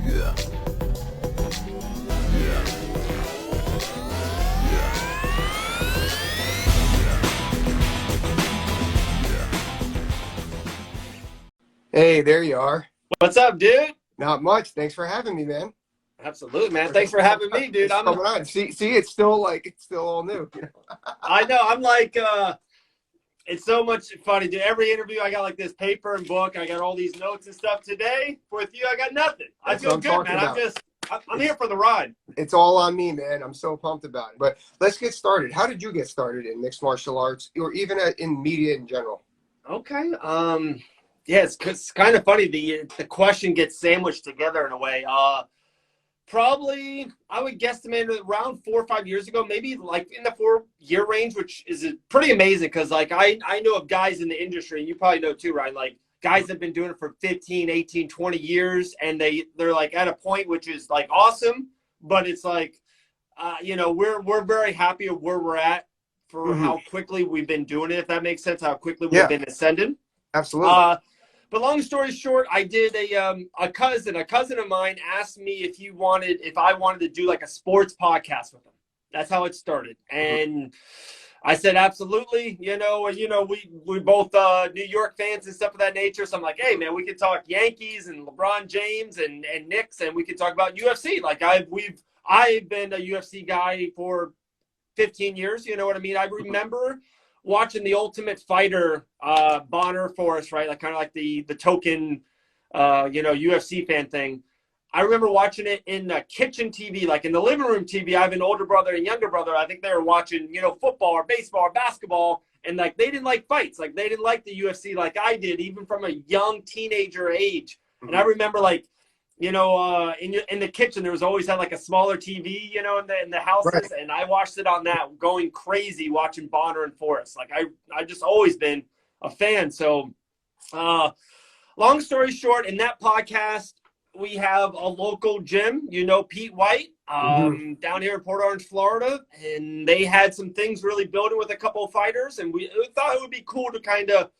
Yeah. Yeah. Hey, there you are. What's up, dude? Not much. Thanks for having me, man. Absolutely, man. Thanks for having me, dude. It's coming on. See, it's still all new. I know. I'm like, it's so much funny, dude. Every interview, I got like this paper and book. I got all these notes and stuff. Today, with you, I got nothing. I feel good, man. I'm here for the ride. It's all on me, man. I'm so pumped about it. But let's get started. How did you get started in mixed martial arts, or even in media in general? Okay. Yeah, it's kind of funny. The question gets sandwiched together in a way. Probably, I would guesstimate around 4 or 5 years ago, maybe like in the 4-year range, which is pretty amazing because like I know of guys in the industry, and you probably know too, right? Like guys that have been doing it for 15, 18, 20 years, and they're like at a point which is like awesome, but it's like, we're very happy of where we're at for how quickly we've been doing it, if that makes sense, how quickly we've been ascending. Absolutely. But long story short, I did a cousin of mine asked me if I wanted to do like a sports podcast with him. That's how it started. And I said, absolutely. We both New York fans and stuff of that nature. So I'm like, hey man, we could talk Yankees and LeBron James and Knicks, and we could talk about UFC. Like I've been a UFC guy for 15 years. You know what I mean? I remember watching the Ultimate Fighter Bonner for us, right? Like kind of like the token, UFC fan thing. I remember watching it in the kitchen TV, like in the living room TV. I have an older brother and younger brother. I think they were watching, football or baseball or basketball, and like they didn't like fights, like they didn't like the UFC like I did, even from a young teenager age. And I remember like, in the kitchen, there was always had like a smaller TV, in the houses. Right. And I watched it on that, going crazy watching Bonner and Forrest. Like I just always been a fan. So, long story short, in that podcast, we have a local gym, Pete White, down here in Port Orange, Florida. And they had some things really building with a couple of fighters. And we thought it would be cool to kind of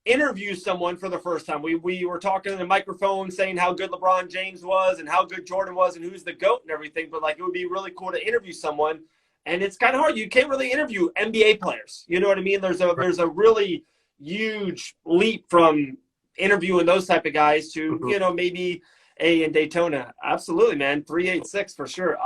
interview someone for the first time. We were talking in the microphone saying how good LeBron James was and how good Jordan was and who's the GOAT and everything, but like it would be really cool to interview someone. And it's kind of hard. You can't really interview NBA players. You know what I mean? There's a really huge leap from interviewing those type of guys to, maybe in Daytona. Absolutely, man. 386 for sure.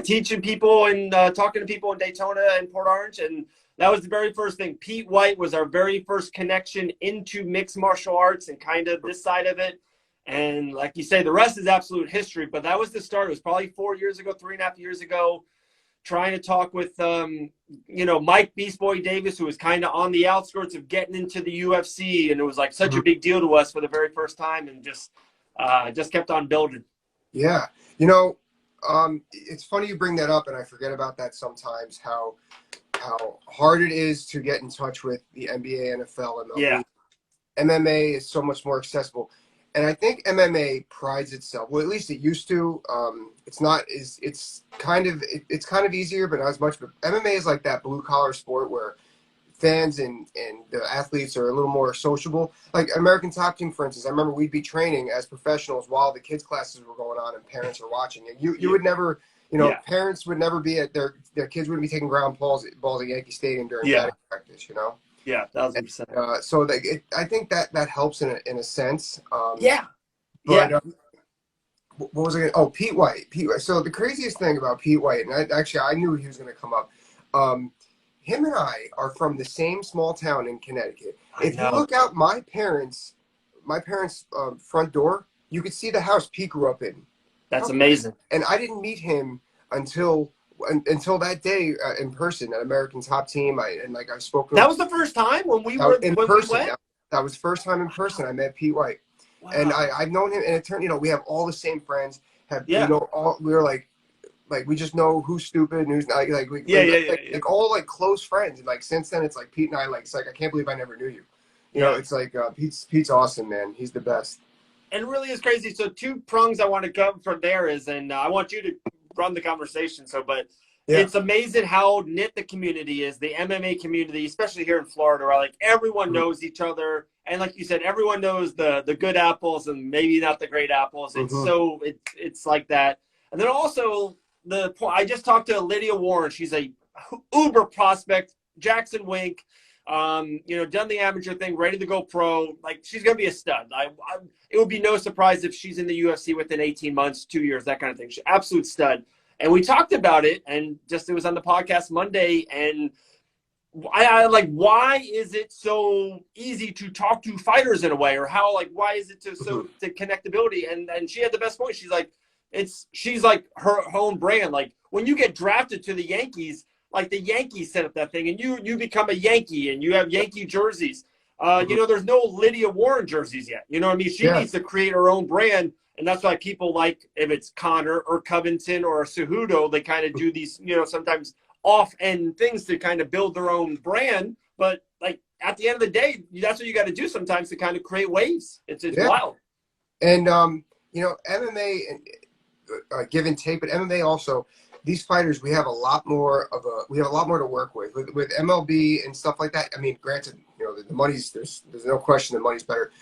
Teaching people and talking to people in Daytona and Port Orange, and that was the very first thing. Pete White was our very first connection into mixed martial arts and kind of this side of it. And like you say, the rest is absolute history. But that was the start. It was probably 4 years ago, 3.5 years ago, trying to talk with, Mike Beast Boy Davis, who was kind of on the outskirts of getting into the UFC. And it was like such a big deal to us for the very first time, and just kept on building. Yeah. It's funny you bring that up, and I forget about that sometimes, how hard it is to get in touch with the NBA, NFL, and yeah. MMA is so much more accessible. And I think MMA prides itself, well, at least it used to. It's kind of easier, but not as much. But MMA is like that blue collar sport where fans and the athletes are a little more sociable. Like American Top Team, for instance, I remember we'd be training as professionals while the kids' classes were going on and parents are watching. And you would never, parents would never be at their kids wouldn't be taking ground balls at Yankee Stadium during batting practice, Yeah, 1,000%. So I think that helps in a sense. What was it? Oh, Pete White. So the craziest thing about Pete White, and I knew he was going to come up. Him and I are from the same small town in Connecticut. If you look out my parents' front door, you could see the house Pete grew up in. That's amazing. And I didn't meet him until that day in person at American Top Team. I spoke. That was the first time when we went. That was the first time in person I met Pete White. Wow. And I've known him, and it turned. We have all the same friends. We were like we just know who's stupid and who's not. Like all like close friends. And like since then, it's like Pete and I it's like I can't believe I never knew you. It's like Pete's awesome, man. He's the best. And it really is crazy. So 2 prongs I want to come from there is, and I want you to run the conversation. Yeah. it's amazing how knit the community is, the MMA community, especially here in Florida, where like everyone knows each other. And like you said, everyone knows the good apples and maybe not the great apples. It's like that. And then also I just talked to Lydia Warren. She's a uber prospect, Jackson Wink. Done the amateur thing, ready to go pro. Like, she's gonna be a stud. It would be no surprise if she's in the UFC within 18 months, 2 years, that kind of thing. She's absolute stud. And we talked about it, and it was on the podcast Monday, and I like, why is it so easy to talk to fighters in a way, or how, like, why is it the connectability? And she had the best point. She's like her own brand. Like, when you get drafted to the Yankees, like the Yankees set up that thing, and you become a Yankee, and you have Yankee jerseys. There's no Lydia Warren jerseys yet. You know what I mean? She needs to create her own brand, and that's why people, like, if it's Connor or Covington or Cejudo, they kind of do these, sometimes off-end things to kind of build their own brand. But, like, at the end of the day, that's what you got to do sometimes to kind of create waves. It's wild. And MMA and give and take, but MMA also, these fighters, we have a lot more to work with MLB and stuff like that. I mean, granted, the money's, there's no question the money's better,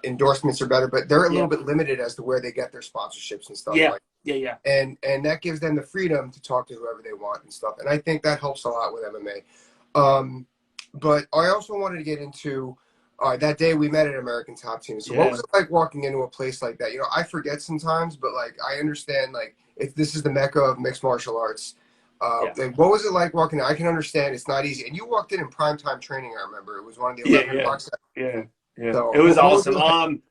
endorsements are better, but they're a little bit limited as to where they get their sponsorships and stuff. And that gives them the freedom to talk to whoever they want and stuff. And I think that helps a lot with MMA. But I also wanted to get into that day we met at American Top Team. So what was it like walking into a place like that? I forget sometimes, but like, I understand, like, if this is the mecca of mixed martial arts, like, what was it like walking in? I can understand it's not easy. And you walked in primetime training, I remember. It was one of the 11 o'clock. Yeah. So, it was awesome.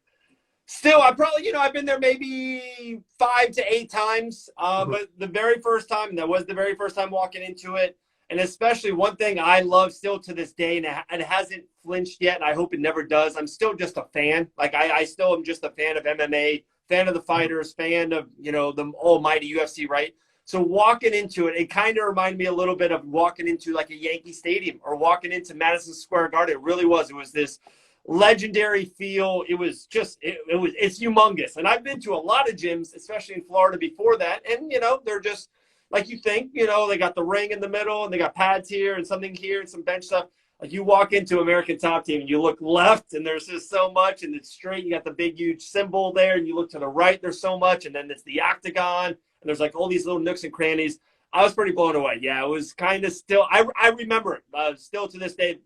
Still, I probably, I've been there maybe 5 to 8 times. But the very first time, that was the very first time walking into it. And especially one thing I love still to this day, and it hasn't flinched yet, and I hope it never does. I'm still just a fan. Like, I still am just a fan of MMA, fan of the fighters, fan of, the almighty UFC, right? So walking into it, it kind of reminded me a little bit of walking into like a Yankee Stadium or walking into Madison Square Garden. It really was. It was this legendary feel. It was just, it's humongous. And I've been to a lot of gyms, especially in Florida before that. And, they're just like you think, they got the ring in the middle and they got pads here and something here and some bench stuff. Like, you walk into American Top Team and you look left and there's just so much, and it's straight. You got the big, huge symbol there, and you look to the right, there's so much. And then it's the octagon, and there's like all these little nooks and crannies. I was pretty blown away. Yeah, it was kind of still, I remember it still to this day.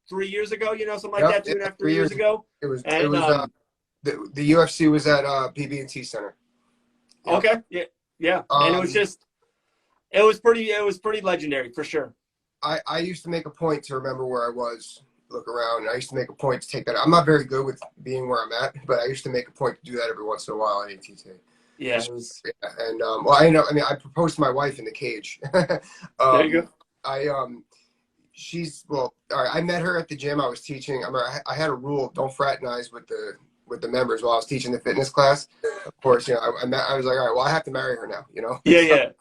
3 years ago, something like that, 2.5, 3 years ago. It was the UFC was at BB&T Center. Okay. Yeah. And it was just, it was pretty legendary for sure. I used to make a point to remember where I was, look around, and I used to make a point to take that. I'm not very good with being where I'm at, but I used to make a point to do that every once in a while at ATT. Yeah. And I proposed to my wife in the cage. There you go. I met her at the gym I was teaching. I had a rule: don't fraternize with the members while I was teaching the fitness class. Of course, I was like, all right, well, I have to marry her now, Yeah.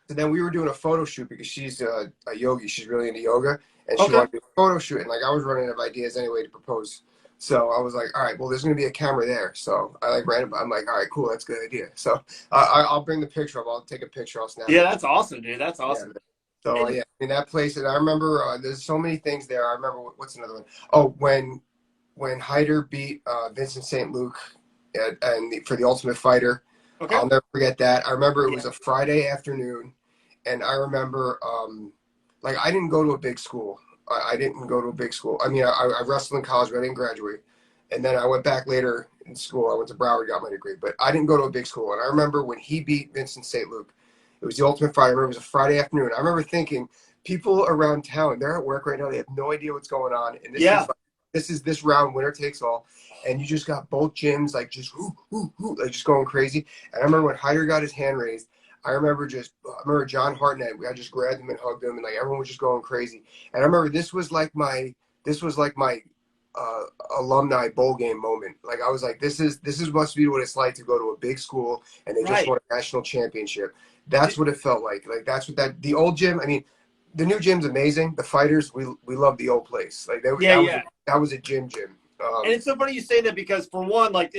So then we were doing a photo shoot because she's a yogi. She's really into yoga, and she wanted to do a photo shoot. And like, I was running out of ideas anyway to propose. So I was like, all right, well, there's going to be a camera there. So I ran it. I'm like, all right, cool. That's a good idea. So I'll bring the picture up. I'll take a picture. I'll snap it. Yeah, that's awesome, dude. That's awesome. Yeah. So that place, and I remember there's so many things there. I remember what's another one? Oh, when Hyder beat Vincent St. Luke for the Ultimate Fighter. Okay. I'll never forget that. I remember it was a Friday afternoon, and I remember I didn't go to a big school. I didn't go to a big school. I mean, I wrestled in college, but I didn't graduate. And then I went back later in school. I went to Broward, got my degree. But I didn't go to a big school. And I remember when he beat Vincent St. Luke, it was the Ultimate Fighter. I remember it was a Friday afternoon. I remember thinking, people around town, they're at work right now. They have no idea what's going on. And this round, winner takes all. And you just got both gyms like just just going crazy. And I remember when Hyder got his hand raised, I remember John Hartnett. I just grabbed him and hugged him, and like everyone was just going crazy. And I remember this was like my alumni bowl game moment. Like, I was like, this must be what it's like to go to a big school and they just won a national championship. That's what it felt like. Like, that's what the old gym. I mean, the new gym's amazing. The fighters, we love the old place. Like that was a gym. And it's so funny you say that because, for one, like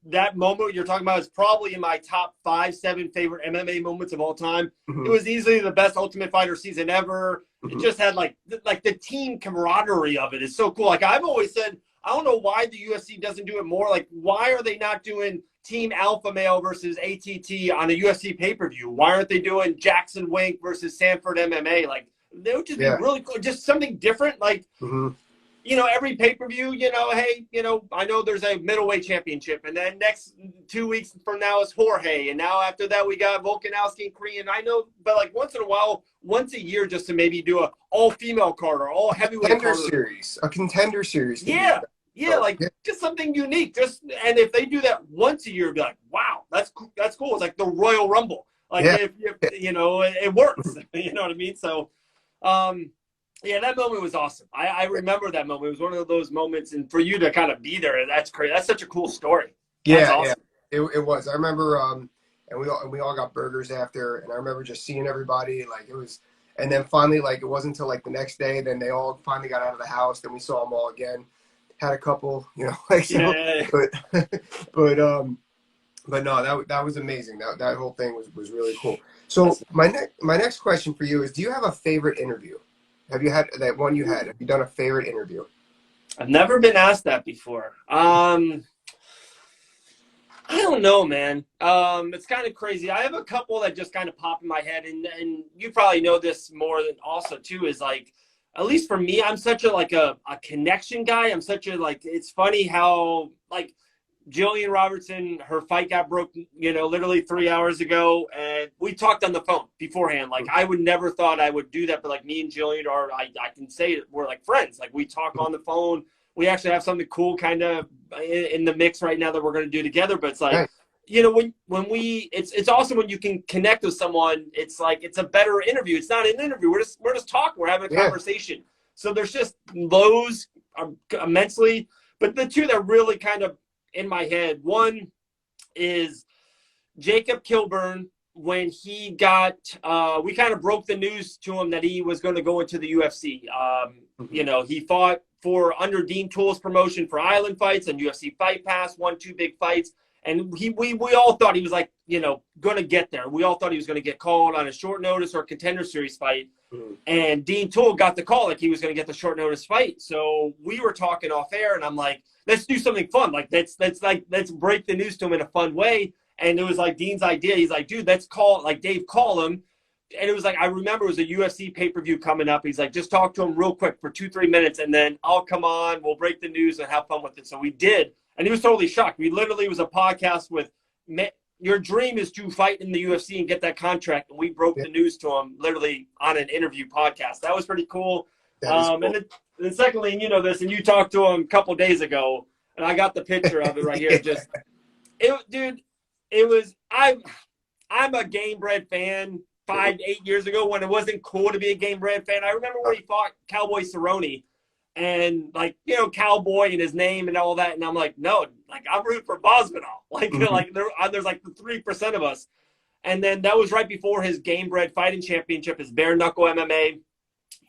that moment you're talking about is probably in my top 5, 7 favorite MMA moments of all time. Mm-hmm. It was easily the best Ultimate Fighter season ever. Mm-hmm. It just had like the team camaraderie of it is so cool. Like I've always said, I don't know why the UFC doesn't do it more. Like, why are they not doing Team Alpha Male versus ATT on a UFC pay-per-view? Why aren't they doing Jackson Wink versus Sanford MMA? Like, they would just be really cool. Just something different. Like, every pay-per-view, hey, I know there's a middleweight championship, and then next 2 weeks from now is Jorge, and now after that we got Volkanovski and Korean. I know, but like once in a while, once a year, just to maybe do a all-female card or all heavyweight card. A contender series. Just something unique. And if they do that once a year, be like, wow, that's cool. It's like the Royal Rumble. Like if it works. You know what I mean? So, yeah, that moment was awesome. I remember that moment. It was one of those moments, and for you to kind of be there, that's crazy. That's such a cool story. That's awesome. It was. I remember, and we all got burgers after, and I remember just seeing everybody. Like it was, and then finally, like it wasn't until like the next day, then they all finally got out of the house. Then we saw them all again. Had a couple, but no, that was amazing. That whole thing was really cool. So my next question for you is: do you have a favorite interview? Have you had that one you had? Have you done a favorite interview? I've never been asked that before. I don't know, man. It's kind of crazy. I have a couple that just kind of pop in my head, and you probably know this more than also too, is like, at least for me, I'm such a connection guy. I'm such a, like, it's funny how, like, Jillian Robertson, her fight got broke, literally 3 hours ago, and we talked on the phone beforehand. Like, I would never thought I would do that, but like me and Jillian I can say it, we're like friends. Like, we talk on the phone. We actually have something cool kind of in the mix right now that we're going to do together. But it's like, when we, it's awesome when you can connect with someone. It's like, it's a better interview. It's not an interview. We're just talking. We're having a conversation. So there's just lows immensely, but the two that really kind of in my head, one is Jacob Kilburn. When he got, we kind of broke the news to him that he was going to go into the UFC. He fought for under Dean Toole's promotion for Island Fights and UFC Fight Pass, won 2 big fights. And we all thought he was like, going to get there. We all thought he was going to get called on a short notice or contender series fight. And Dean Toole got the call like he was going to get the short notice fight. So we were talking off air, and I'm like, let's do something fun. Like, let's break the news to him in a fun way. And it was like Dean's idea. He's like, dude, let's Dave, call him. And it was like, I remember it was a UFC pay-per-view coming up. He's like, just talk to him real quick for 2-3 minutes, and then I'll come on, we'll break the news and have fun with it. So we did. And he was totally shocked. We literally was a podcast with, your dream is to fight in the UFC and get that contract. And we broke the news to him literally on an interview podcast. That was pretty cool. Cool. And then secondly, and you know this, and you talked to him a couple days ago, and I got the picture of it right here. I'm a Game Bred fan 5-8 years ago when it wasn't cool to be a Game Bred fan. I remember when he fought Cowboy Cerrone, and Cowboy and his name and all that, and I'm like, no, like I'm rooting for Masvidal. There's like the 3% of us. And then that was right before his Game Bred Fighting Championship, his bare knuckle MMA,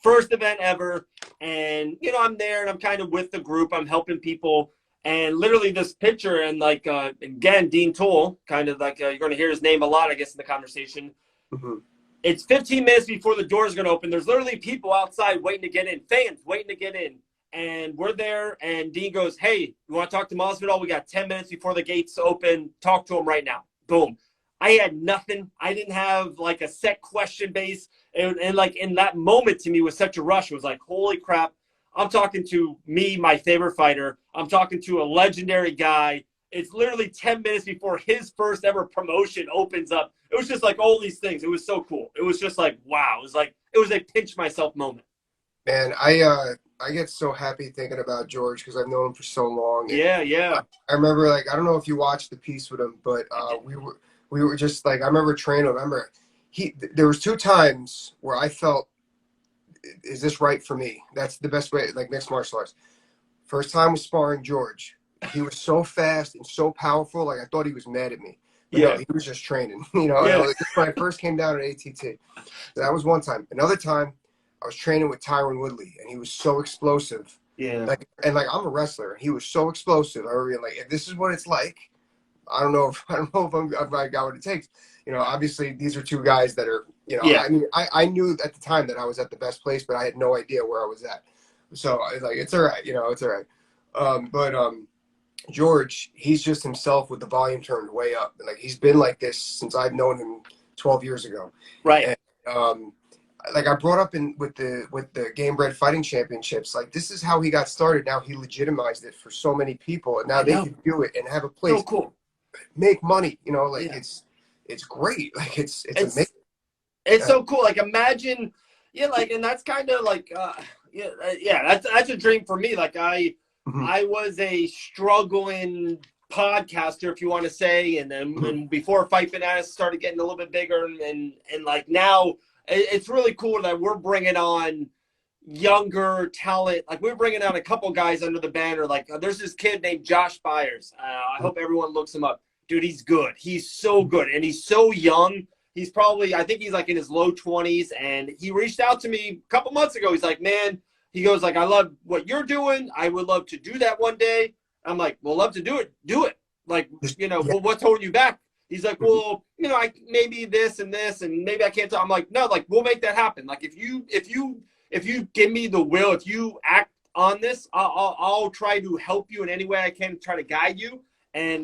first event ever. And I'm there, and I'm kind of with the group. I'm helping people, and literally this picture, and like again, Dean Toole, kind of like you're going to hear his name a lot, I guess, in the conversation. It's 15 minutes before the door is going to open. There's literally people outside waiting to get in, fans waiting to get in. And we're there, and Dean goes, hey, you want to talk to Masvidal? We got 10 minutes before the gates open. Talk to him right now. Boom. I had nothing. I didn't have like a set question base. And like in that moment to me was such a rush. It was like, holy crap. I'm talking to me, my favorite fighter. I'm talking to a legendary guy. It's literally 10 minutes before his first ever promotion opens up. It was just like all these things. It was so cool. It was just like, wow. It was a pinch myself moment. Man, I get so happy thinking about George because I've known him for so long. Yeah. I remember, like, I don't know if you watched the piece with him, but we were just like, I remember training. I remember there was 2 times where I felt, is this right for me? That's the best way, like mixed martial arts. First time was sparring George. He was so fast and so powerful. Like, I thought he was mad at me. But no, he was just training. Like, when I first came down at ATT. So that was one time. Another time, I was training with Tyron Woodley, and he was so explosive. Yeah. Like, and like, I'm a wrestler, and he was so explosive. I mean, like, if this is what it's like, I don't know if I got what it takes. You know, obviously these are two guys that are, you know, Yeah. I mean, I knew at the time that I was at the best place, but I had no idea where I was at. So I was like, it's all right, you know, it's all right. But George, he's just himself with the volume turned way up. And like, he's been like this since I've known him 12 years ago. Right. And like, I brought up in with the Game Bred Fighting Championships, like, this is how he got started. Now he legitimized it for so many people, and now I they know. can do it and have a So place, cool. make money. You know, like, Yeah. it's great. Like, it's amazing. It's so cool. Like, imagine, yeah, like, and that's kind of like, yeah, that's a dream for me. Like, Mhm, I was a struggling podcaster, if you want to say, and then mhm. and before Fight Bananas started getting a little bit bigger, and like now, it's really cool that we're bringing on younger talent. Like, we're bringing on a couple guys under the banner. Like, there's this kid named Josh Byers. I hope everyone looks him up. Dude, he's good. He's so good, and he's so young. He's probably, I think he's like in his low 20s, and he reached out to me a couple months ago. He's like, man, he goes like, I love what you're doing. I would love to do that one day. I'm like, well, love to do it. Do it. Like, Just, you know, yeah. well, what's holding you back? He's like, Mhm. well, you know, I maybe this and this, and maybe I can't. I'm like, no, like, we'll make that happen. Like, if you give me the will, if you act on this, I'll try to help you in any way I can, try to guide you. And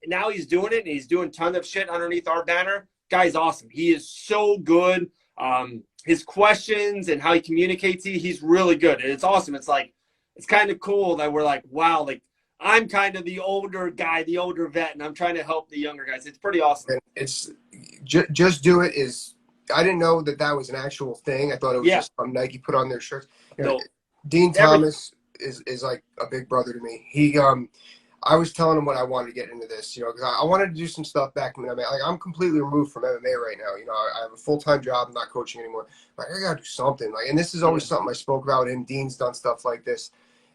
now he's doing it, and he's doing tons of shit underneath our banner. Guy's awesome. He is so good. His questions and how he communicates, he's really good. And it's awesome. It's like, it's kind of cool that we're like, wow, like, I'm kind of the older guy, the older vet, and I'm trying to help the younger guys. It's pretty awesome. And it's just do it is. I didn't know that that was an actual thing. I thought it was Yeah. just some Nike put on their shirts. You know, No. Dean Every. Thomas is like a big brother to me. I was telling him when I wanted to get into this, you know, because I wanted to do some stuff back in MMA. Like, I'm completely removed from MMA right now. You know, I have a full-time job. I'm not coaching anymore. Like, I gotta do something. Like, and this is always something I spoke about with him. Dean's done stuff like this,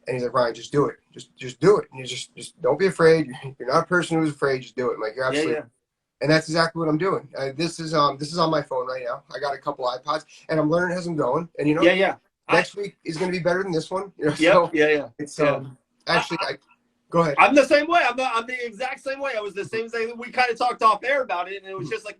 and he's like, Ryan, just do it. Just do it. And you just don't be afraid. You're not a person who's afraid. Just do it. I'm like, you're Yeah, absolutely. yeah, And that's exactly what I'm doing. This is on my phone right now. I got a couple iPods, and I'm learning as I'm going. And you know, yeah, yeah. next week is going to be better than this one. You know, Yep, so yeah, yeah, it's yeah. actually, I, I go ahead. I'm the same way. I'm the exact same way. I was the same thing. We kind of talked off air about it, and it was just like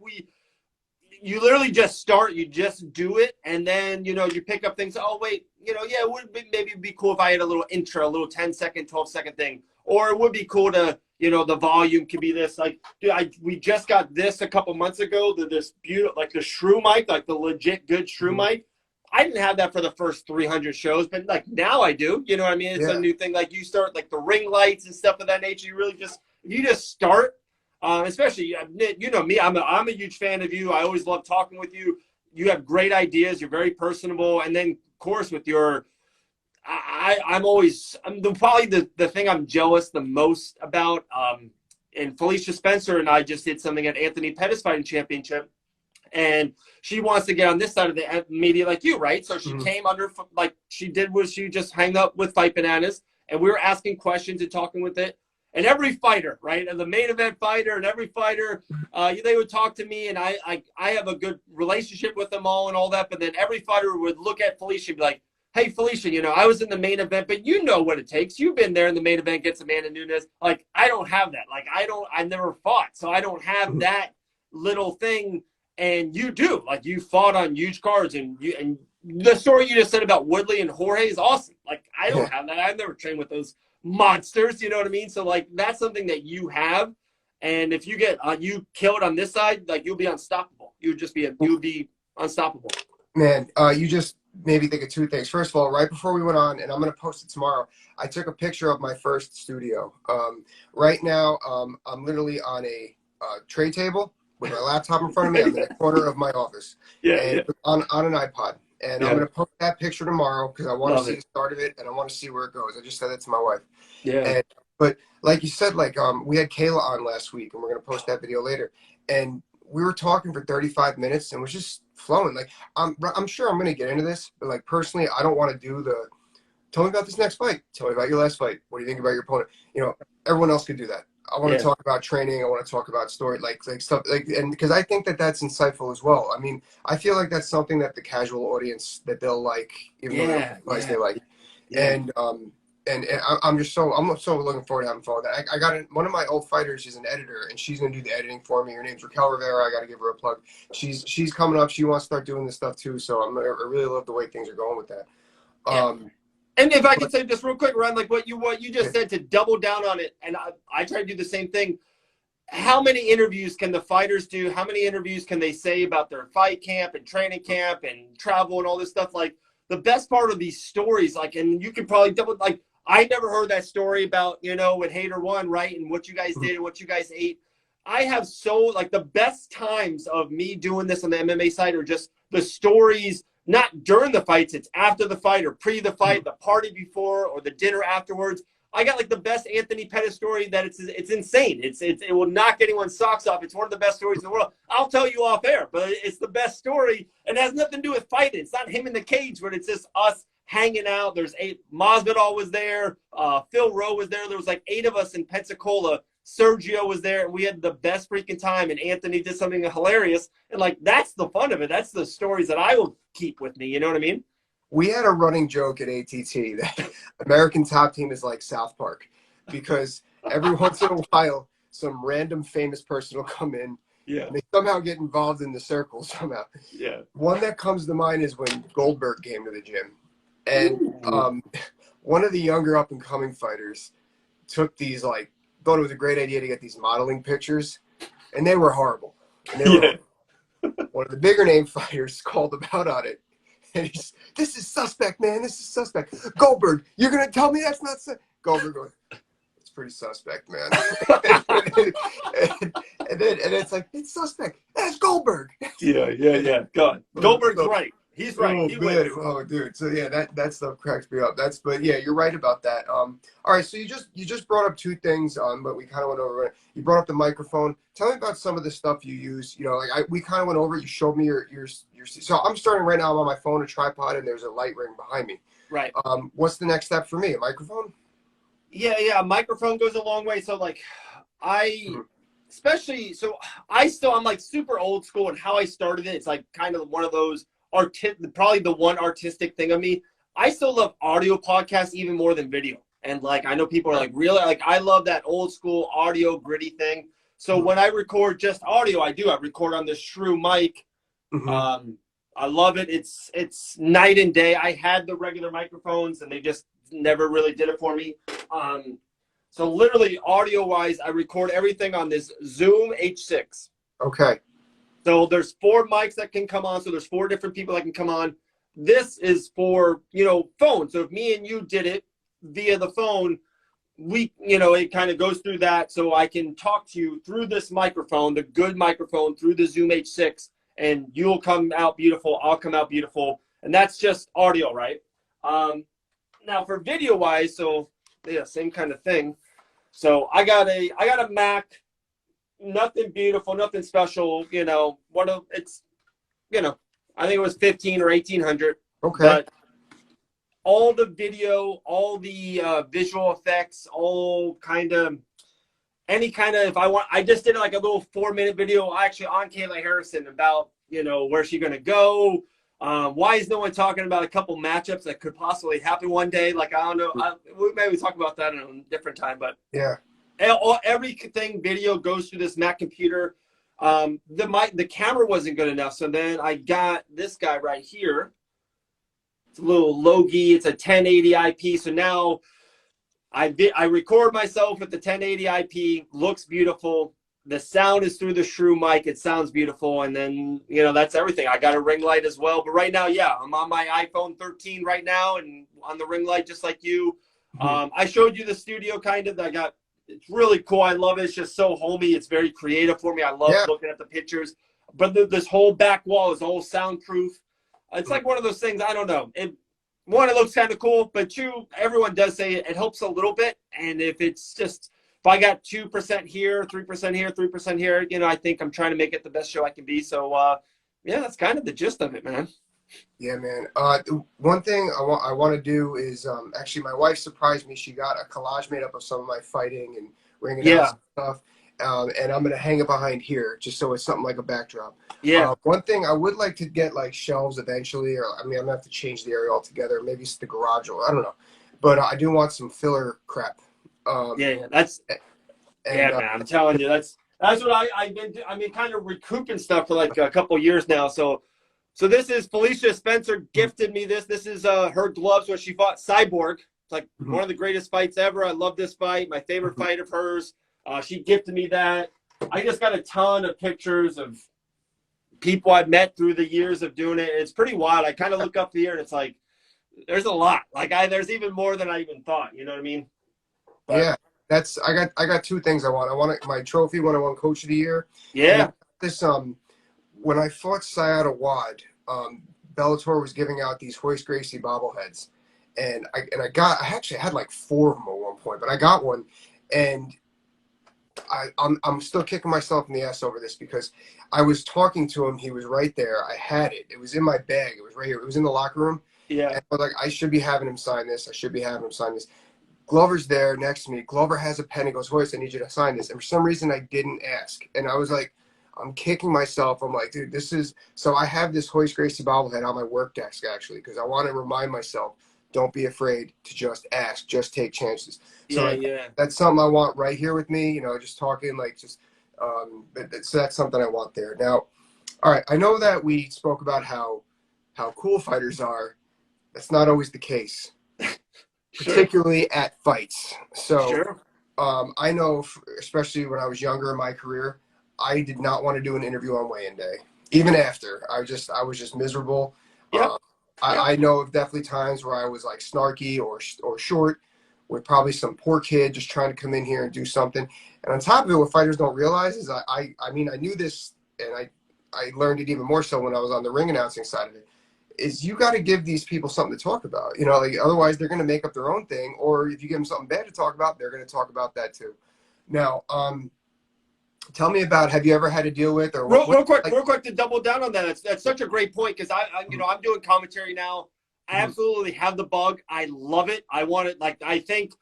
you literally just start, you just do it, and then, you know, you pick up things. Oh wait, you know, yeah, it would be, maybe it'd be cool if I had a little intro, a little 10-second, 12-second thing, or it would be cool to, you know, the volume could be this. Like, dude, we just got this a couple months ago. This beautiful, like the shrew mic, like the legit good shrew Mhm. mic. I didn't have that for the first 300 shows, but like now I do. You know what I mean? It's a Yeah, new thing. Like, you start like the ring lights and stuff of that nature. You really just, if you just start, especially, you know me, I'm a huge fan of you. I always love talking with you. You have great ideas. You're very personable, and then of course with your, I'm probably the thing I'm jealous the most about. And Felicia Spencer and I just did something at Anthony Pettis Fighting Championship, and she wants to get on this side of the media like you, right? So she mhm. came under, like she did, was she just hang up with Fight Bananas, and we were asking questions and talking with it. And every fighter, right, and the main event fighter, and every fighter, they would talk to me, and I have a good relationship with them all and all that. But then every fighter would look at Felicia and be like, "Hey, Felicia, you know, I was in the main event, but you know what it takes. You've been there in the main event, gets Amanda Nunes. Like, I don't have that. Like, I never fought, so I don't have that little thing." And you do. Like, you fought on huge cards, and the story you just said about Woodley and Jorge is awesome. Like, I don't Yeah. have that. I've never trained with those monsters. You know what I mean? So like, that's something that you have. And if you get you killed on this side, like, you'll be unstoppable. You'll be unstoppable. Man, you just made me think of two things. First of all, right before we went on, and I'm going to post it tomorrow, I took a picture of my first studio. Right now, I'm literally on a tray table with my laptop in front of me. I'm in the corner of my office, Yeah, and yeah, on an iPod. And I'm yeah. going to post that picture tomorrow because I want to Love see it. the start of it, and I want to see where it goes. I just said that to my wife. Yeah, And but like you said, like we had Kayla on last week, and we're gonna post that video later. And we were talking for 35 minutes, and it was just flowing. Like, I'm sure I'm gonna get into this, but like, personally, I don't want to do the tell me about this next fight. Tell me about your last fight. What do you think about your opponent? You know, everyone else could do that. I want to yeah, talk about training. I want to talk about story, like stuff, like, and because I think that that's insightful as well. I mean, I feel like that's something that the casual audience that they'll like, even though they don't yeah, realize they yeah, like. yeah. And I'm so looking forward to having fun with that. I got one of my old fighters. She's an editor, and she's gonna do the editing for me. Her name's Raquel Rivera. I got to give her a plug. She's coming up. She wants to start doing this stuff too. So I really love the way things are going with that. Yeah. And if I could But, say just real quick, Ryan, like what you just yeah. said, to double down on it, and I try to do the same thing. How many interviews can the fighters do? How many interviews can they say about their fight camp and training camp and travel and all this stuff? Like the best part of these stories, like, and you can probably double, like, I never heard that story about, you know, when Hater won, right? And what you guys did and what you guys ate. I have like the best times of me doing this on the MMA side are just the stories, not during the fights, it's after the fight or pre the fight, the party before or the dinner afterwards. I got like the best Anthony Pettis story that it's insane. It will knock anyone's socks off. It's one of the best stories in the world. I'll tell you off air, but it's the best story and it has nothing to do with fighting. It's not him in the cage, but it's just us hanging out. There's Masvidal was there. Phil Rowe was there. There was like 8 of us in Pensacola. Sergio was there. We had the best freaking time, and Anthony did something hilarious. And like that's the fun of it. That's the stories that I will keep with me. You know what I mean? We had a running joke at ATT that American Top Team is like South Park, because every once in a while, some random famous person will come in. Yeah. And they somehow get involved in the circle somehow. Yeah. One that comes to mind is when Goldberg came to the gym. And one of the younger up-and-coming fighters took these, like, thought it was a great idea to get these modeling pictures, and they were horrible. And they were one of the bigger name fighters called him out on it. And he's, this is suspect, man. This is suspect. Goldberg, you're going to tell me that's not Goldberg goes, it's pretty suspect, man. and it's like, it's suspect. That's Goldberg. Yeah. God. Goldberg's right. He's right. Oh, He man. wins. Oh, dude. So yeah, that stuff cracks me up. But yeah, you're right about that. All right. So you just brought up 2 things, but we kind of went over it. You brought up the microphone. Tell me about some of the stuff you use. You know, like we kind of went over it. You showed me your. So I'm starting right now. I'm on my phone, a tripod, and there's a light ring behind me. Right. What's the next step for me? A microphone? Yeah. A microphone goes a long way. So like, especially, so I'm like super old school, and how I started it, it's like kind of one of those probably the one artistic thing of me. I still love audio podcasts even more than video. And like, I know people are like, really? Like, I love that old school audio gritty thing. So when I record just audio, I record on the Shrew mic. I love it. It's night and day. I had the regular microphones and they just never really did it for me. So literally audio wise, I record everything on this Zoom H6. Okay. So there's 4 mics that can come on. So there's 4 different people that can come on. This is for, phone. So if me and you did it via the phone, it kind of goes through that. So I can talk to you through this microphone, the good microphone, through the Zoom H6, and you'll come out beautiful. I'll come out beautiful. And that's just audio, right? Now for video wise, so yeah, same kind of thing. So I got a Mac. Nothing beautiful, nothing special, it's, I think it was 15 or 1800. Okay. But all the video, all the visual effects, all if I just did like a little 4-minute video actually on Kayla Harrison about, where's she going to go? Why is no one talking about a couple matchups that could possibly happen one day? Like, I don't know. Maybe talk about that in a different time, but yeah. Everything video goes through this Mac computer. The camera wasn't good enough, so then I got this guy right here. It's a little Logie. It's a 1080 IP. So now I record myself with the 1080 IP. Looks beautiful. The sound is through the Shrew mic. It sounds beautiful, and then that's everything. I got a ring light as well. But right now, yeah, I'm on my iPhone 13 right now, and on the ring light just like you. I showed you the studio kind of. It's really cool. I love it. It's just so homey. It's very creative for me. I love looking at the pictures. But this whole back wall is all soundproof. It's like one of those things. I don't know. It looks kind of cool, but everyone does say it helps a little bit. And if I got 2% here, 3% here, 3% here, I think I'm trying to make it the best show I can be. So, yeah, that's kind of the gist of it, man. Yeah, man. One thing I want to do is actually my wife surprised me. She got a collage made up of some of my fighting and ringing out stuff, and I'm gonna hang it behind here just so it's something like a backdrop. Yeah. One thing I would like to get like shelves eventually, or I'm gonna have to change the area altogether. Maybe it's the garage, or I don't know. but I do want some filler crap. Yeah, that's and man. I'm telling you, that's what I've been. I mean, kind of recouping stuff for like a couple years now. So this is Felicia Spencer gifted me this. This is her gloves when she fought Cyborg. It's like one of the greatest fights ever. I love this fight. My favorite fight of hers. She gifted me that. I just got a ton of pictures of people I've met through the years of doing it. It's pretty wild. I kind of look up here and it's like there's a lot. Like there's even more than I even thought. You know what I mean? But, yeah, I got two things I want. I want my trophy when I won Coach of the Year. Yeah. And this when I fought Sayada Wad, Bellator was giving out these Hoist Gracie bobbleheads, and I actually had like 4 of them at one point, but I got one, and I'm still kicking myself in the ass over this because I was talking to him. He was right there. I had it. It was in my bag. It was right here. It was in the locker room. Yeah. And I was like, I should be having him sign this. I should be having him sign this. Glover's there next to me. Glover has a pen. He goes, Hoist, I need you to sign this. And for some reason, I didn't ask. And I was like, I'm kicking myself. I'm like, dude, this is – so I have this Hoist Gracie bobblehead on my work desk, actually, because I want to remind myself, don't be afraid to just ask. Just take chances. So that's something I want right here with me, just talking like just so that's something I want there. Now, all right, I know that we spoke about how cool fighters are. That's not always the case. Particularly at fights. So I know, especially when I was younger in my career, I did not want to do an interview on weigh-in day. Even after, I was just miserable. I know of definitely times where I was like snarky or short with probably some poor kid just trying to come in here and do something. And on top of it, what fighters don't realize is I mean, I knew this, and I learned it even more so when I was on the ring announcing side of it, is you got to give these people something to talk about. Like otherwise they're going to make up their own thing, or if you give them something bad to talk about, they're going to talk about that too. Now, tell me about, have you ever had to deal with, or real quick to double down on that. That's such a great point because I'm doing commentary now. I absolutely have the bug. I love it. I want it. Like, I think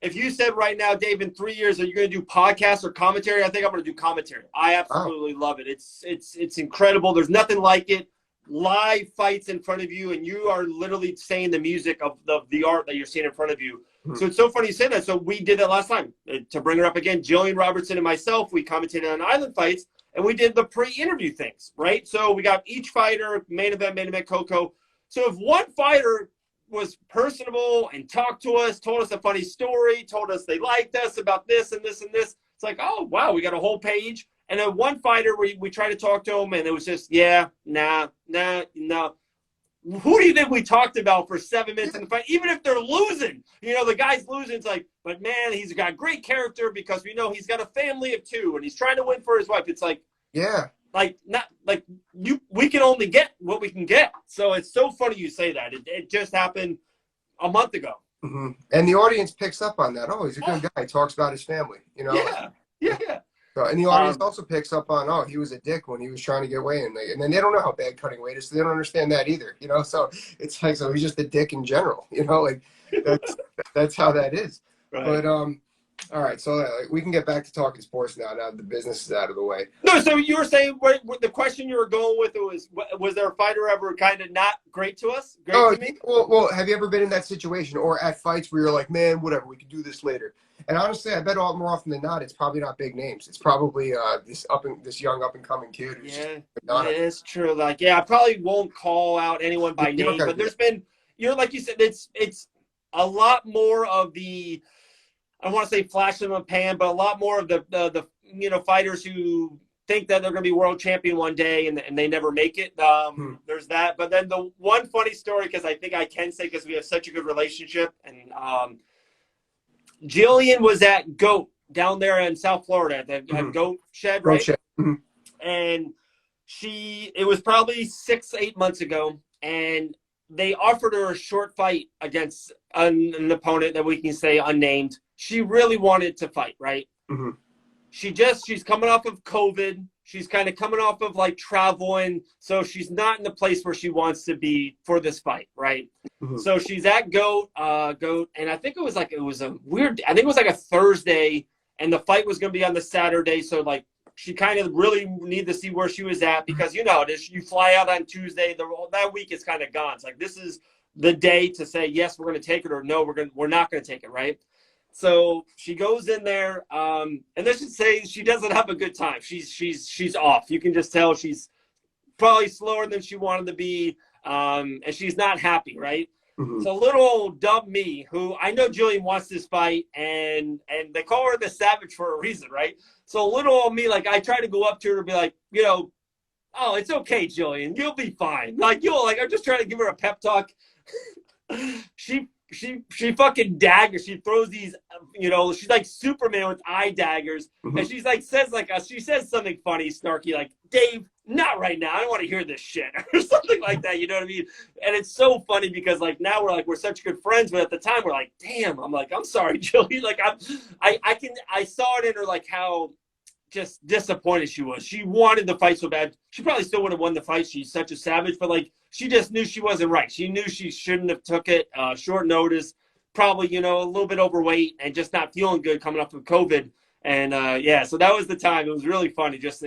if you said right now, Dave, in 3 years, are you going to do podcasts or commentary? I think I'm going to do commentary. I absolutely love it. It's incredible. There's nothing like it. Live fights in front of you, and you are literally saying the music of the art that you're seeing in front of you. So it's so funny you say that. So we did that last time. To bring her up again, Jillian Robertson and myself, we commentated on Island Fights, and we did the pre-interview things, right? So we got each fighter, main event, Coco. So if one fighter was personable and talked to us, told us a funny story, told us they liked us about this and this and this, it's like, oh, wow, we got a whole page. And then one fighter, we tried to talk to him, and it was just, nah. Who do you think we talked about for 7 minutes in the fight? Even if they're losing, the guy's losing. It's like, but man, he's got great character because we know he's got a family of 2, and he's trying to win for his wife. It's like, we can only get what we can get. So it's so funny you say that. It just happened a month ago. Mm-hmm. And the audience picks up on that. Oh, he's a good guy. He talks about his family. Yeah. So, and the audience also picks up on, oh, he was a dick when he was trying to get weight, and then they don't know how bad cutting weight is, so they don't understand that either. So it's like, so he's just a dick in general. Like that's how that is. Right. But all right, so we can get back to talking sports now the business is out of the way. No, so you were saying the question you were going with was there a fighter ever kind of not great to us? Great to me? Well, have you ever been in that situation or at fights where you're like, man, whatever, we can do this later? And honestly, I bet more often than not, it's probably not big names. It's probably this young up and coming kid. It's true. Like, I probably won't call out anyone by name, but there's been, like you said, it's a lot more of the, I don't want to say flash in the pan, but a lot more of the fighters who think that they're going to be world champion one day and they never make it. There's that. But then the one funny story, because I think I can say because we have such a good relationship, and Jillian was at GOAT down there in South Florida, at GOAT Shed, right? And it was probably 6-8 months ago, and they offered her a short fight against an opponent that we can say unnamed. She really wanted to fight, right? Mm-hmm. She's coming off of COVID. She's kind of coming off of like traveling. So she's not in the place where she wants to be for this fight, right? Mm-hmm. So she's at GOAT, and I think it was like a Thursday, and the fight was going to be on the Saturday. So like she kind of really needed to see where she was at because you fly out on Tuesday, that week is kind of gone. It's like this is the day to say, yes, we're going to take it, or no, we're not going to take it. Right. So she goes in there, and let's just say she doesn't have a good time. She's off. You can just tell she's probably slower than she wanted to be, and she's not happy, right? Mm-hmm. So little old dumb me, who I know Jillian wants this fight, and they call her the Savage for a reason, right? So little old me, like I try to go up to her and be like, oh, it's okay, Jillian, you'll be fine. Like I'm just trying to give her a pep talk. She fucking daggers. She throws these, she's like Superman with eye daggers. Mm-hmm. And she's like, she says something funny, snarky, like, Dave, not right now. I don't want to hear this shit or something like that. You know what I mean? And it's so funny because like now we're such good friends, but at the time we're like, damn, I'm like, I'm sorry, Jillian. Like I saw it in her, like how just disappointed she was. She wanted the fight so bad. She probably still would have won the fight. She's such a savage, but like she just knew she wasn't right. She knew she shouldn't have took it. Short notice, probably a little bit overweight and just not feeling good coming up with COVID. And so that was the time. It was really funny. Just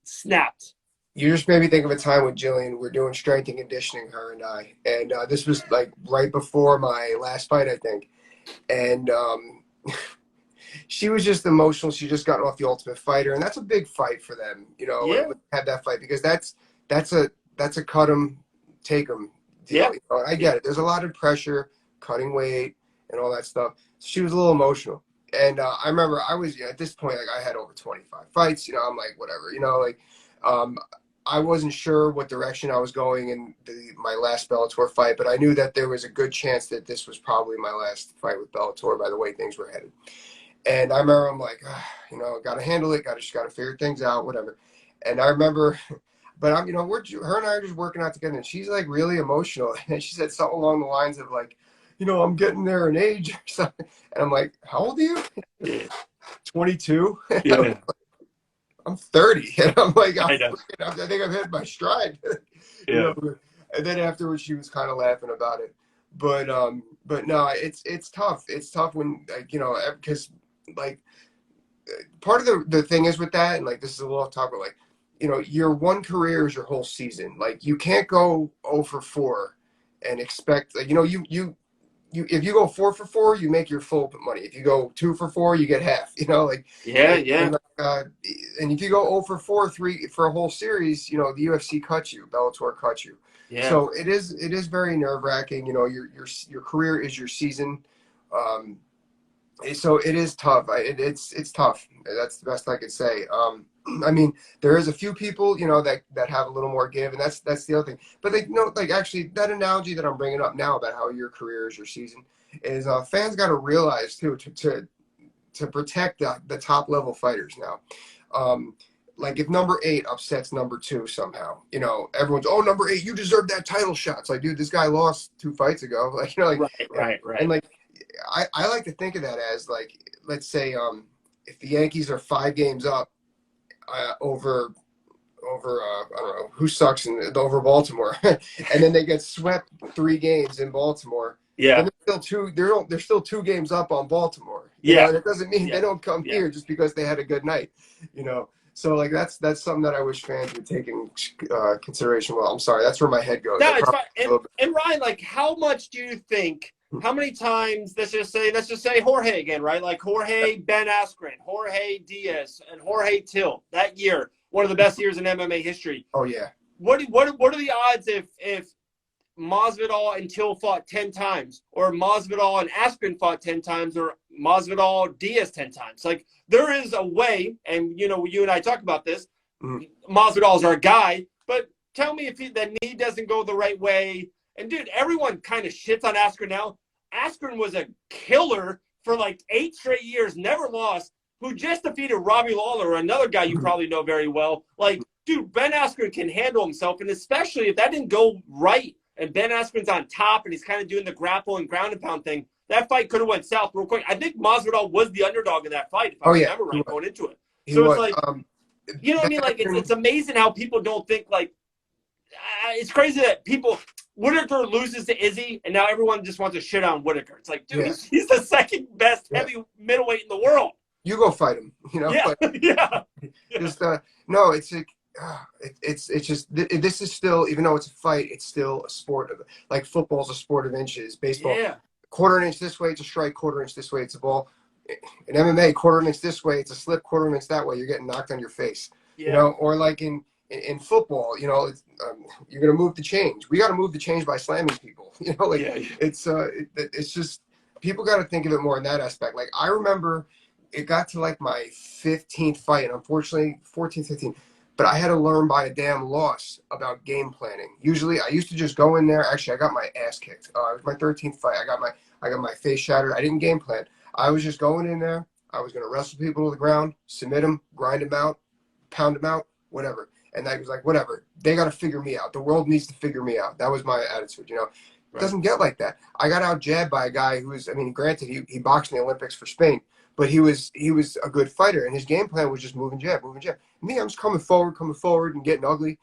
snapped. You just made me think of a time with Jillian. We're doing strength and conditioning, her and I, and this was like right before my last fight, I think, and she was just emotional. She just got off the Ultimate Fighter, and that's a big fight for them, Yeah. have that fight, because that's a cut 'em, take 'em deal. Yeah. I get it. There's a lot of pressure, cutting weight, and all that stuff. So she was a little emotional, and I remember I was at this point, like I had over 25 fights. I'm like whatever, I wasn't sure what direction I was going in my last Bellator fight, but I knew that there was a good chance that this was probably my last fight with Bellator by the way things were headed. And I remember I'm like, got to handle it. Got to figure things out, whatever. And I remember, but her and I are just working out together, and she's like really emotional. And she said something along the lines of like, I'm getting there in age or something. And I'm like, how old are you? Yeah. 22. Yeah. I'm 30. And I'm like, I know. I think I've hit my stride. Yeah. And then afterwards, she was kind of laughing about it. But no, it's tough. It's tough when because like part of the thing is with that, and like this is a little off topic, like your one career is your whole season. Like you can't go 0 for 4 and expect like you if you go 4 for 4 you make your full money. If you go 2 for 4 you get half. And if you go 0 for 4 3 for a whole series, the UFC cuts you, Bellator cuts you. Yeah. So it is very nerve-wracking. Your career is your season. So it is tough. It's tough. That's the best I could say. I mean, there is a few people, that have a little more give, and that's the other thing. But actually, that analogy that I'm bringing up now about how your career is your season is fans got to realize too to protect the top level fighters now. Like if number 8 upsets number 2 somehow, everyone's number 8, you deserve that title shot. It's like, dude, this guy lost 2 fights ago. Right. And like. I like to think of that as like, let's say if the Yankees are 5 games up over I don't know who sucks over Baltimore, and then they get swept 3 games in Baltimore. Yeah. And they're still 2 games up on Baltimore. That doesn't mean they don't come here just because they had a good night. So like that's something that I wish fans would take in consideration. Well, I'm sorry, that's where my head goes. No, it's fine. And Ryan, like, how much do you think? How many times? Let's just say Jorge again, right? Like Jorge Ben Askren, Jorge Diaz, and Jorge Till that year, one of the best years in MMA history. Oh yeah. What are the odds if Masvidal and Till fought 10 times, or Masvidal and Askren fought 10 times, or Masvidal Diaz 10 times? Like there is a way, and you and I talk about this. Mm-hmm. Masvidal's our guy, but tell me if the knee doesn't go the right way. And dude, everyone kind of shits on Askren now. Askren was a killer for like 8 straight years, never lost, who just defeated Robbie Lawler, another guy you probably know very well. Like, dude, Ben Askren can handle himself, and especially if that didn't go right, and Ben Askren's on top, and he's kind of doing the grapple and ground and pound thing, that fight could have went south real quick. I think Masvidal was the underdog in that fight, if I remember right, going into it. So it's like, you know what I mean? Like, it's amazing how people don't think, like, it's crazy that people – Whitaker loses to Izzy, and now everyone just wants to shit on Whitaker. It's like, dude, he's the second best heavy middleweight in the world. You go fight him, Yeah, but yeah. Just no, it's like it's just this is still, even though it's a fight, it's still a sport of, like, football's a sport of inches, baseball Yeah. quarter inch this way it's a strike, quarter inch this way it's a ball. In MMA, quarter inch this way it's a slip, quarter inch that way you're getting knocked on your face. Yeah. Or like in football, you're gonna move the change. We got to move the change by slamming people. Like, Yeah. it's just, people got to think of it more in that aspect. Like, I remember it got to like my 15th fight, and unfortunately 14, 15. But I had to learn by a damn loss about game planning. Usually, I used to just go in there. Actually, I got my ass kicked. It was my 13th fight. I got my face shattered. I didn't game plan. I was just going in there. I was going to wrestle people to the ground, submit them, grind them out, pound them out, whatever. And I was like, whatever. They got to figure me out. The world needs to figure me out. That was my attitude. It Right. doesn't get like that. I got out jabbed by a guy who was, I mean, granted, he boxed in the Olympics for Spain, but he was a good fighter, and his game plan was just moving jab, moving jab. Me, I'm just coming forward and getting ugly.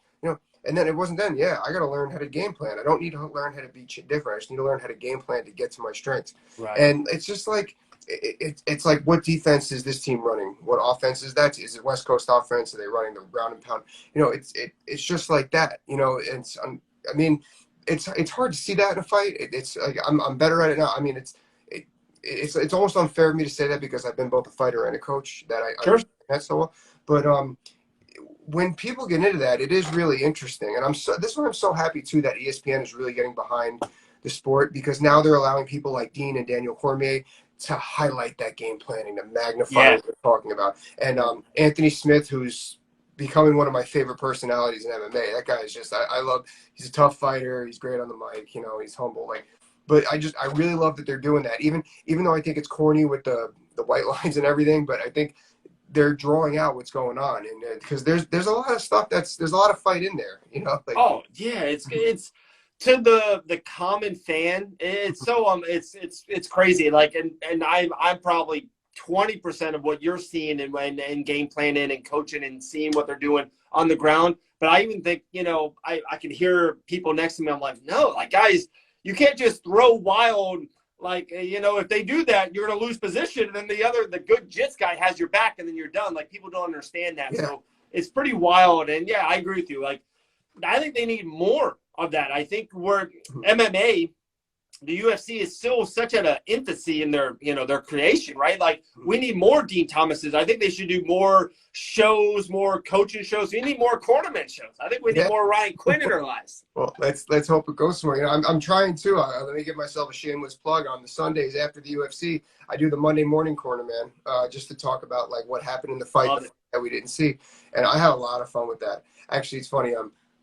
And then it wasn't then. Yeah, I got to learn how to game plan. I don't need to learn how to be different. I just need to learn how to game plan to get to my strengths. Right. And it's just like, it's like, what defense is this team running? What offense is that? Is it West Coast offense? Are they running the ground and pound? It's just like that. I mean, it's hard to see that in a fight. It's like, I'm better at it now. I mean, it's almost unfair of me to say that because I've been both a fighter and a coach, that I Sure. understand that so well. But when people get into that, it is really interesting. And this is why I'm so happy too that ESPN is really getting behind the sport, because now they're allowing people like Dean and Daniel Cormier to highlight that game planning, to magnify what they're talking about. And Anthony Smith, who's becoming one of my favorite personalities in MMA. That guy is just, I love, he's a tough fighter. He's great on the mic. He's humble. But I really love that they're doing that. Even though I think it's corny with the white lines and everything, but I think they're drawing out what's going on. And because there's a lot of stuff there's a lot of fight in there, Oh yeah, it's to the common fan. It's so it's crazy. Like, and I'm probably 20% of what you're seeing and game planning and coaching and seeing what they're doing on the ground. But I even think, I can hear people next to me. I'm like, no, like, guys, you can't just throw wild. Like, if they do that, you're going to lose position. And then the good jits guy has your back, and then you're done. Like, people don't understand that. Yeah. So it's pretty wild. And yeah, I agree with you. Like, I think they need more of that. I think we're MMA, the UFC is still such at an infancy in their creation, right? Like, we need more Dean Thomases. I think they should do more shows, more coaching shows. We need more Cornerman shows. I think we need more Ryan Quinn in our lives. Well, let's hope it goes somewhere. I'm trying to. Let me give myself a shameless plug. On the Sundays after the UFC, I do the Monday morning Cornerman, just to talk about like what happened in the fight that we didn't see, and I have a lot of fun with that. Actually, it's funny.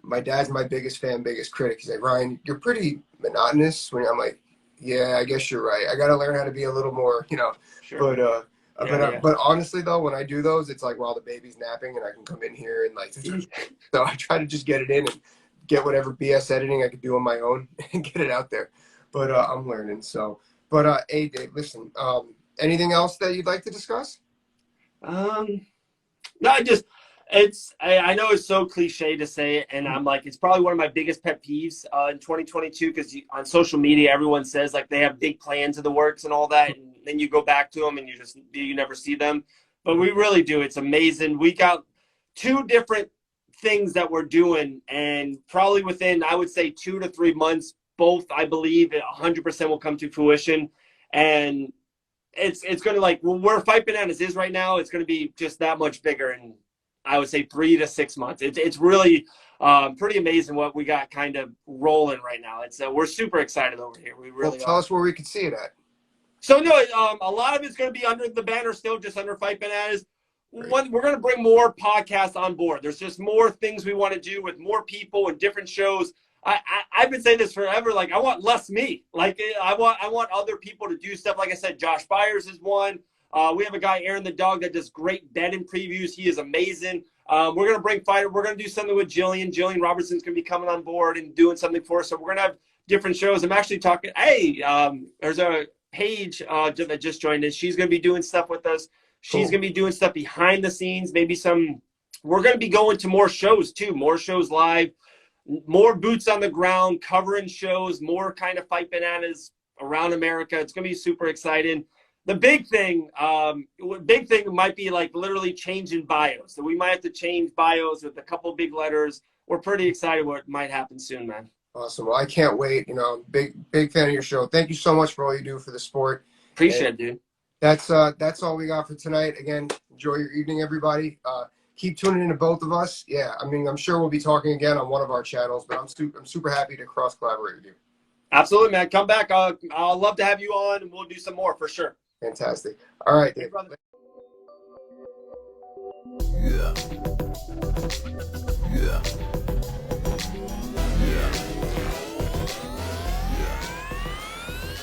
My dad's my biggest fan, biggest critic. He's like, Ryan, you're pretty monotonous. I'm like, yeah, I guess you're right. I got to learn how to be a little more, Sure. But honestly though, when I do those, it's like while the baby's napping, and I can come in here and like, so I try to just get it in and get whatever BS editing I could do on my own and get it out there. But I'm learning. So, but hey, Dave, listen. Anything else that you'd like to discuss? No, I know it's so cliche to say it, and I'm like, it's probably one of my biggest pet peeves in 2022, because on social media, everyone says like they have big plans of the works and all that, and then you go back to them and you never see them. But we really do. It's amazing. We got 2 different things that we're doing, and probably within, I would say, 2 to 3 months, both, I believe, 100% will come to fruition. And it's going to, like, where Fight Bananas is right now, it's going to be just that much bigger. And I would say 3 to 6 months. It's really pretty amazing what we got kind of rolling right now. We're super excited over here. We really tell us where we can see it at. So no, a lot of it's going to be under the banner still, just under Fight Bananas. We're going to bring more podcasts on board. There's just more things we want to do with more people and different shows. I've been saying this forever. Like, I want less me. Like, I want other people to do stuff. Like I said, Josh Byers is one. We have a guy, Aaron the Dog, that does great betting previews. He is amazing. We're going to bring fighter. We're going to do something with Jillian. Jillian Robertson's going to be coming on board and doing something for us. So we're going to have different shows. I'm actually talking. Hey, there's a Paige that just joined us. She's going to be doing stuff with us. She's going to be doing stuff behind the scenes. Maybe we're going to be going to more shows too. More shows live. More boots on the ground, covering shows. More kind of Fight Bananas around America. It's going to be super exciting. The big thing might be like literally changing bios. So we might have to change bios with a couple big letters. We're pretty excited what might happen soon, man. Awesome. Well, I can't wait. You know, big fan of your show. Thank you so much for all you do for the sport. Appreciate it, dude. That's all we got for tonight. Again, enjoy your evening, everybody. Keep tuning in to both of us. Yeah, I mean, I'm sure we'll be talking again on one of our channels, but I'm super happy to cross collaborate with you. Absolutely, man. Come back. I'll love to have you on, and we'll do some more for sure. Fantastic. All right, Dave. Hey, brother. Yeah.